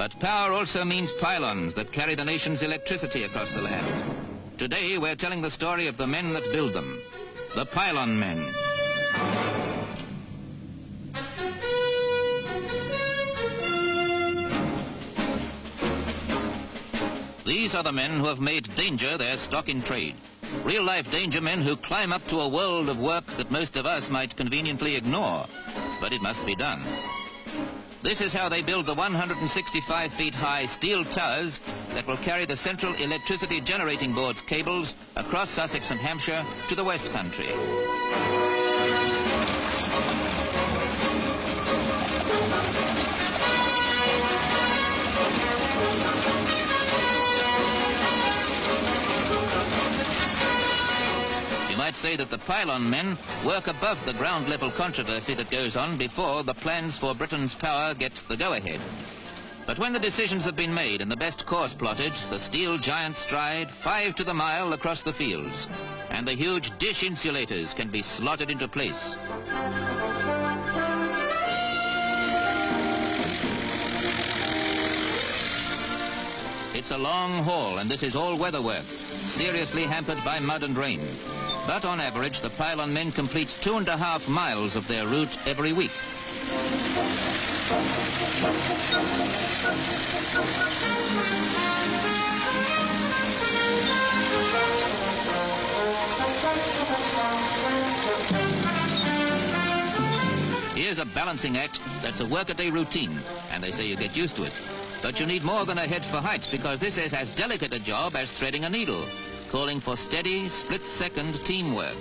But power also means pylons that carry the nation's electricity across the land. Today, we're telling the story of the men that build them, the pylon men. These are the men who have made danger their stock in trade. Real-life danger men who climb up to a world of work that most of us might conveniently ignore. But it must be done. This is how they build the 165 feet high steel towers that will carry the Central Electricity Generating Board's cables across Sussex and Hampshire to the West Country. I'd say that the pylon men work above the ground level controversy that goes on before the plans for Britain's power gets the go-ahead. But when the decisions have been made and the best course plotted, the steel giants stride 5 to the mile across the fields, and the huge dish insulators can be slotted into place. It's a long haul, and this is all weather work, seriously hampered by mud and rain. But on average, the pylon men complete 2.5 miles of their route every week. Here's a balancing act that's a workaday routine, and they say you get used to it. But you need more than a head for heights, because this is as delicate a job as threading a needle, calling for steady, split-second teamwork.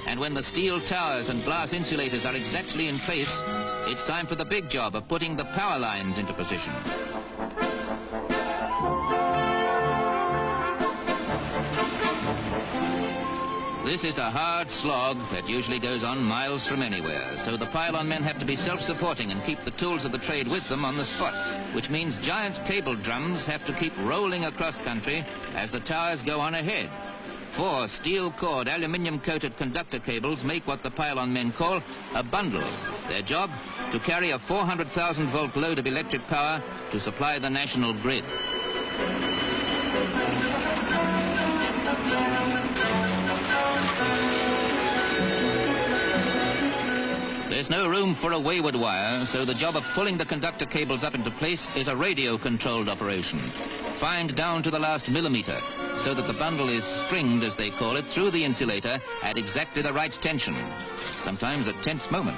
And when the steel towers and glass insulators are exactly in place, it's time for the big job of putting the power lines into position. This is a hard slog that usually goes on miles from anywhere, so the pylon men have to be self-supporting and keep the tools of the trade with them on the spot, which means giant cable drums have to keep rolling across country as the towers go on ahead. 4 steel-cored, aluminium-coated conductor cables make what the pylon men call a bundle. Their job, to carry a 400,000-volt load of electric power to supply the national grid. There's no room for a wayward wire, so the job of pulling the conductor cables up into place is a radio-controlled operation, fined down to the last millimeter, so that the bundle is stringed, as they call it, through the insulator at exactly the right tension, sometimes a tense moment.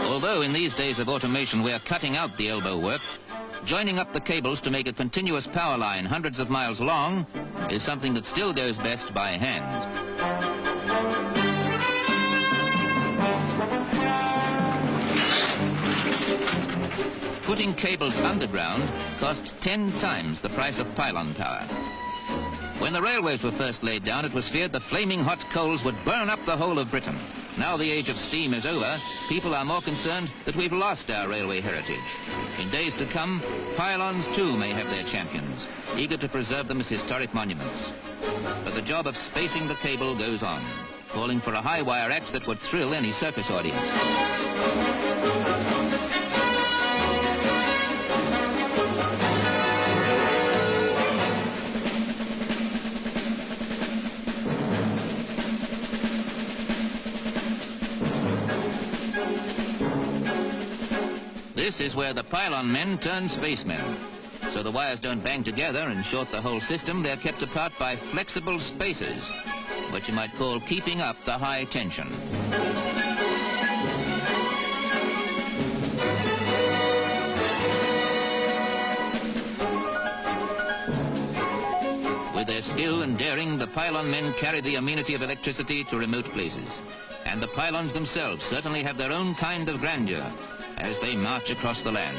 Although in these days of automation we are cutting out the elbow work, joining up the cables to make a continuous power line hundreds of miles long is something that still goes best by hand. Putting cables underground costs 10 times the price of pylon power. When the railways were first laid down, it was feared the flaming hot coals would burn up the whole of Britain. Now the age of steam is over, people are more concerned that we've lost our railway heritage. In days to come, pylons too may have their champions, eager to preserve them as historic monuments. But the job of spacing the cable goes on, calling for a high wire act that would thrill any circus audience. This is where the pylon men turn spacemen. So the wires don't bang together and short the whole system. They're kept apart by flexible spacers, what you might call keeping up the high tension. With their skill and daring, the pylon men carry the amenity of electricity to remote places. And the pylons themselves certainly have their own kind of grandeur as they march across the land.